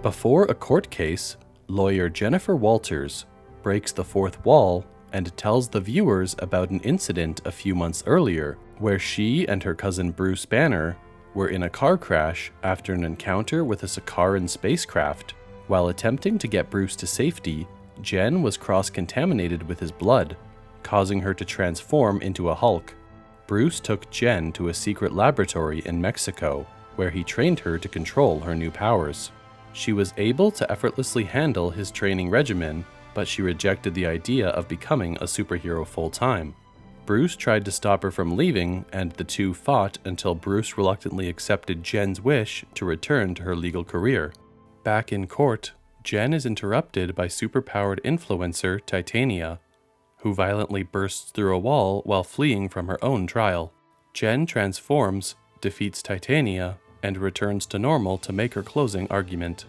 Before a court case, lawyer Jennifer Walters breaks the fourth wall and tells the viewers about an incident a few months earlier where she and her cousin Bruce Banner were in a car crash after an encounter with a Sakaran spacecraft. While attempting to get Bruce to safety, Jen was cross-contaminated with his blood, causing her to transform into a Hulk. Bruce took Jen to a secret laboratory in Mexico, where he trained her to control her new powers. She was able to effortlessly handle his training regimen, but she rejected the idea of becoming a superhero full-time. Bruce tried to stop her from leaving, and the two fought until Bruce reluctantly accepted Jen's wish to return to her legal career. Back in court, Jen is interrupted by superpowered influencer Titania, who violently bursts through a wall while fleeing from her own trial. Jen transforms, defeats Titania, and returns to normal to make her closing argument.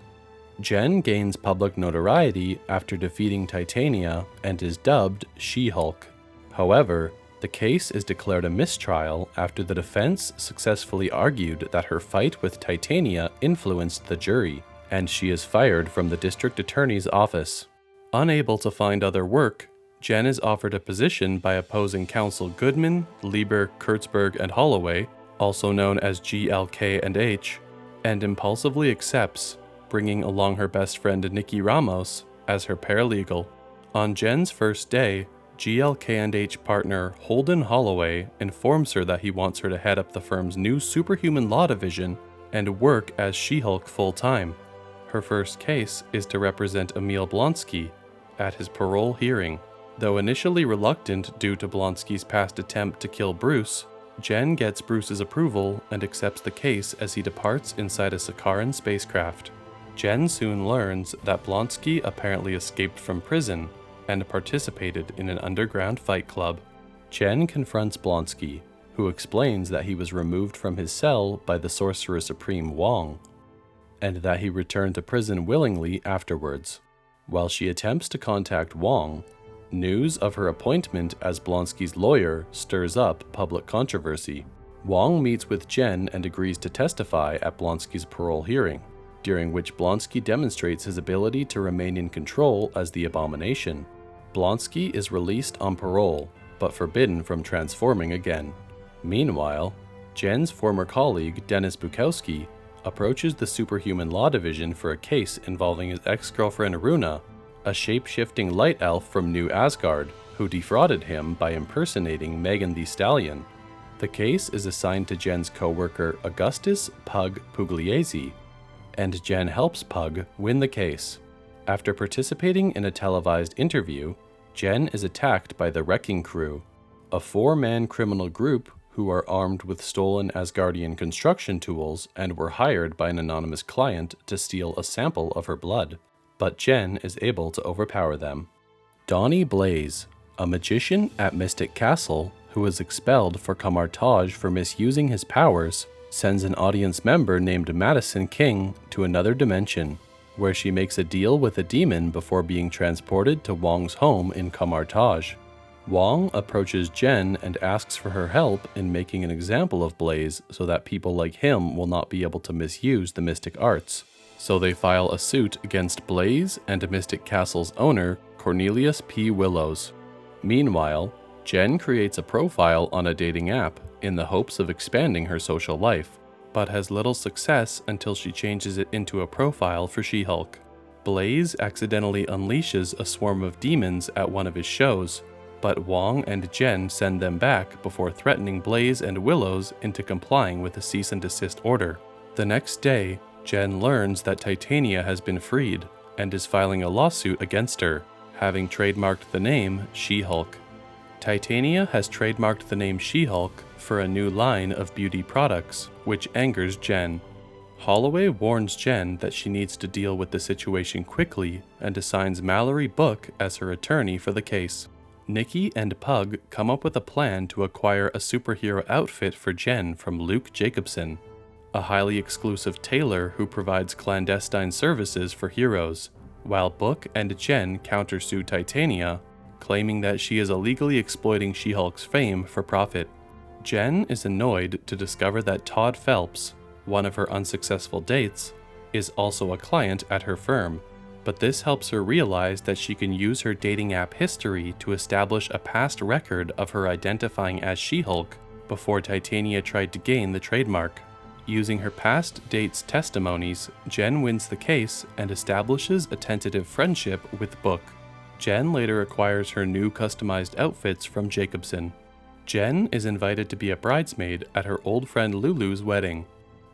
Jen gains public notoriety after defeating Titania and is dubbed She-Hulk. However, the case is declared a mistrial after the defense successfully argued that her fight with Titania influenced the jury, and she is fired from the district attorney's office. Unable to find other work, Jen is offered a position by opposing counsel Goodman, Lieber, Kurtzberg, and Holloway, also known as GLK and H, and impulsively accepts, bringing along her best friend Nikki Ramos as her paralegal. On Jen's first day, GLK&H partner Holden Holloway informs her that he wants her to head up the firm's new Superhuman law division and work as She-Hulk full-time. Her first case is to represent Emil Blonsky at his parole hearing. Though initially reluctant due to Blonsky's past attempt to kill Bruce, Jen gets Bruce's approval and accepts the case as he departs inside a Sakaran spacecraft. Jen soon learns that Blonsky apparently escaped from prison and participated in an underground fight club. Jen confronts Blonsky, who explains that he was removed from his cell by the Sorcerer Supreme Wong, and that he returned to prison willingly afterwards. While she attempts to contact Wong, news of her appointment as Blonsky's lawyer stirs up public controversy. Wong meets with Jen and agrees to testify at Blonsky's parole hearing, during which Blonsky demonstrates his ability to remain in control as the Abomination. Blonsky is released on parole, but forbidden from transforming again. Meanwhile, Jen's former colleague Dennis Bukowski approaches the Superhuman Law Division for a case involving his ex-girlfriend Runa, a shape-shifting light elf from New Asgard, who defrauded him by impersonating Megan Thee Stallion. The case is assigned to Jen's co-worker Augustus Pug Pugliese, and Jen helps Pug win the case. After participating in a televised interview, Jen is attacked by the Wrecking Crew, a 4-man criminal group who are armed with stolen Asgardian construction tools and were hired by an anonymous client to steal a sample of her blood. But Jen is able to overpower them. Donnie Blaze, a magician at Mystic Castle who was expelled for Camartage for misusing his powers, sends an audience member named Madison King to another dimension, where she makes a deal with a demon before being transported to Wong's home in Camartage. Wong approaches Jen and asks for her help in making an example of Blaze so that people like him will not be able to misuse the mystic arts. So they file a suit against Blaze and Mystic Castle's owner, Cornelius P. Willows. Meanwhile, Jen creates a profile on a dating app in the hopes of expanding her social life, but has little success until she changes it into a profile for She-Hulk. Blaze accidentally unleashes a swarm of demons at one of his shows, but Wong and Jen send them back before threatening Blaze and Willows into complying with a cease and desist order. The next day, Jen learns that Titania has been freed and is filing a lawsuit against her, having trademarked the name She-Hulk. Titania has trademarked the name She-Hulk for a new line of beauty products, which angers Jen. Holloway warns Jen that she needs to deal with the situation quickly and assigns Mallory Book as her attorney for the case. Nikki and Pug come up with a plan to acquire a superhero outfit for Jen from Luke Jacobson, a highly exclusive tailor who provides clandestine services for heroes, while Book and Jen countersue Titania, claiming that she is illegally exploiting She-Hulk's fame for profit. Jen is annoyed to discover that Todd Phelps, one of her unsuccessful dates, is also a client at her firm, but this helps her realize that she can use her dating app history to establish a past record of her identifying as She-Hulk before Titania tried to gain the trademark. Using her past dates' testimonies, Jen wins the case and establishes a tentative friendship with Book. Jen later acquires her new customized outfits from Jacobson. Jen is invited to be a bridesmaid at her old friend Lulu's wedding.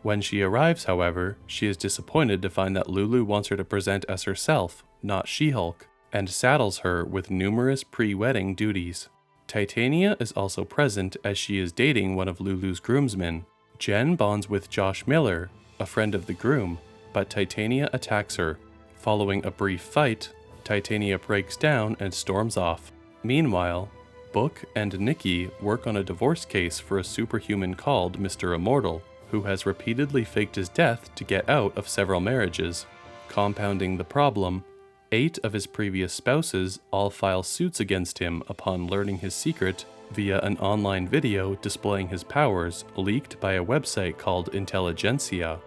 When she arrives, however, she is disappointed to find that Lulu wants her to present as herself, not She-Hulk, and saddles her with numerous pre-wedding duties. Titania is also present as she is dating one of Lulu's groomsmen. Jen bonds with Josh Miller, a friend of the groom, but Titania attacks her. Following a brief fight, Titania breaks down and storms off. Meanwhile, Book and Nikki work on a divorce case for a superhuman called Mr. Immortal, who has repeatedly faked his death to get out of several marriages. Compounding the problem, 8 of his previous spouses all file suits against him upon learning his secret via an online video displaying his powers leaked by a website called Intelligencia.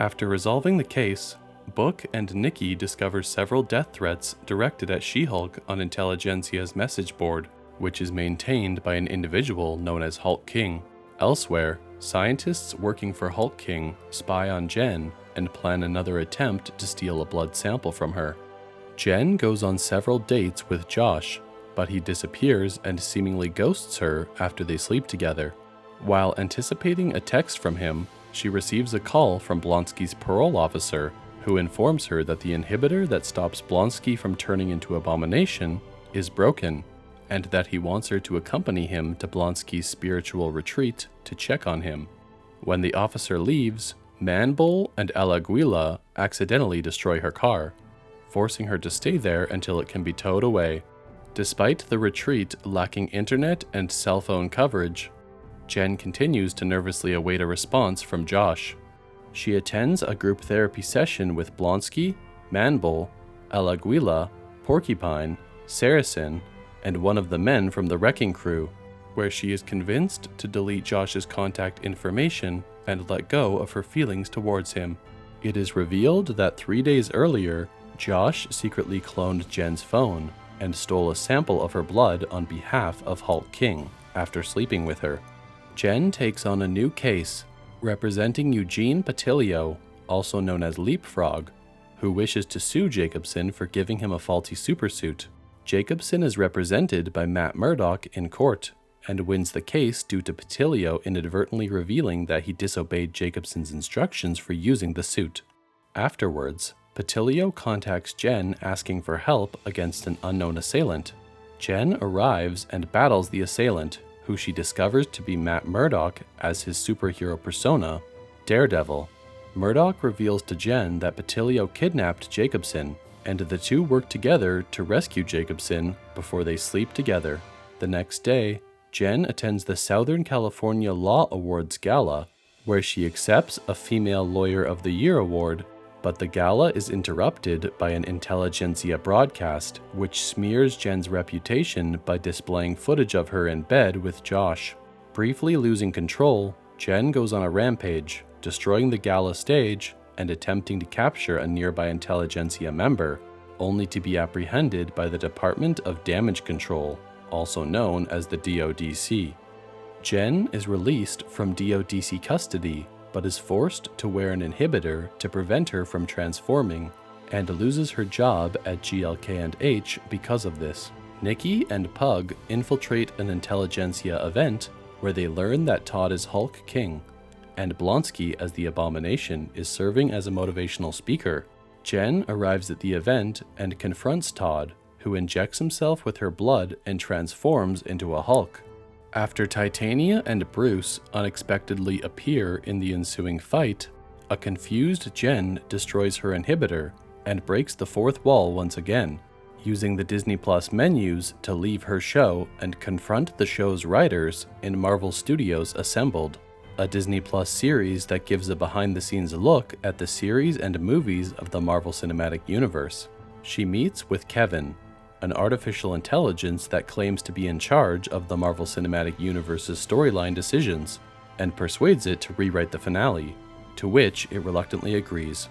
After resolving the case, Book and Nikki discover several death threats directed at She-Hulk on Intelligencia's message board, which is maintained by an individual known as Hulk King. Elsewhere, scientists working for Hulk King spy on Jen and plan another attempt to steal a blood sample from her. Jen goes on several dates with Josh, but he disappears and seemingly ghosts her after they sleep together. While anticipating a text from him, she receives a call from Blonsky's parole officer, who informs her that the inhibitor that stops Blonsky from turning into Abomination is broken, and that he wants her to accompany him to Blonsky's spiritual retreat to check on him. When the officer leaves, Manbull and Alaguila accidentally destroy her car, forcing her to stay there until it can be towed away. Despite the retreat lacking internet and cell phone coverage, Jen continues to nervously await a response from Josh. She attends a group therapy session with Blonsky, Manbull, Alaguila, Porcupine, Saracen, and one of the men from the wrecking crew, where she is convinced to delete Josh's contact information and let go of her feelings towards him. It is revealed that 3 days earlier, Josh secretly cloned Jen's phone and stole a sample of her blood on behalf of Hulk King after sleeping with her. Jen takes on a new case representing Eugene Patilio, also known as Leapfrog, who wishes to sue Jacobson for giving him a faulty supersuit. Jacobson is represented by Matt Murdock in court and wins the case due to Patilio inadvertently revealing that he disobeyed Jacobson's instructions for using the suit. Afterwards, Patilio contacts Jen asking for help against an unknown assailant. Jen arrives and battles the assailant, who she discovers to be Matt Murdock as his superhero persona, Daredevil. Murdock reveals to Jen that Patilio kidnapped Jacobson, and the two work together to rescue Jacobson before they sleep together. The next day, Jen attends the Southern California Law Awards Gala, where she accepts a Female Lawyer of the Year award, but the gala is interrupted by an Intelligencia broadcast, which smears Jen's reputation by displaying footage of her in bed with Josh. Briefly losing control, Jen goes on a rampage, destroying the gala stage and attempting to capture a nearby Intelligencia member, only to be apprehended by the Department of Damage Control, also known as the DODC. Jen is released from DODC custody, but is forced to wear an inhibitor to prevent her from transforming, and loses her job at GLK&H because of this. Nikki and Pug infiltrate an Intelligencia event where they learn that Todd is Hulk King, and Blonsky as the Abomination is serving as a motivational speaker. Jen arrives at the event and confronts Todd, who injects himself with her blood and transforms into a Hulk. After Titania and Bruce unexpectedly appear in the ensuing fight, a confused Jen destroys her inhibitor and breaks the fourth wall once again, using the Disney Plus menus to leave her show and confront the show's writers in Marvel Studios Assembled, a Disney Plus series that gives a behind-the-scenes look at the series and movies of the Marvel Cinematic Universe. She meets with Kevin, an artificial intelligence that claims to be in charge of the Marvel Cinematic Universe's storyline decisions, and persuades it to rewrite the finale, to which it reluctantly agrees.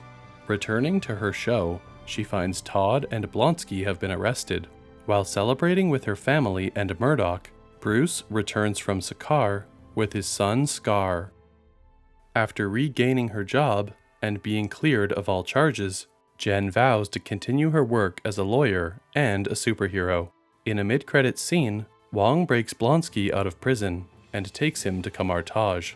Returning to her show, she finds Todd and Blonsky have been arrested. While celebrating with her family and Murdoch, Bruce returns from Sakaar with his son Scar. After regaining her job and being cleared of all charges, Jen vows to continue her work as a lawyer and a superhero. In a mid-credits scene, Wong breaks Blonsky out of prison and takes him to Kamar-Taj.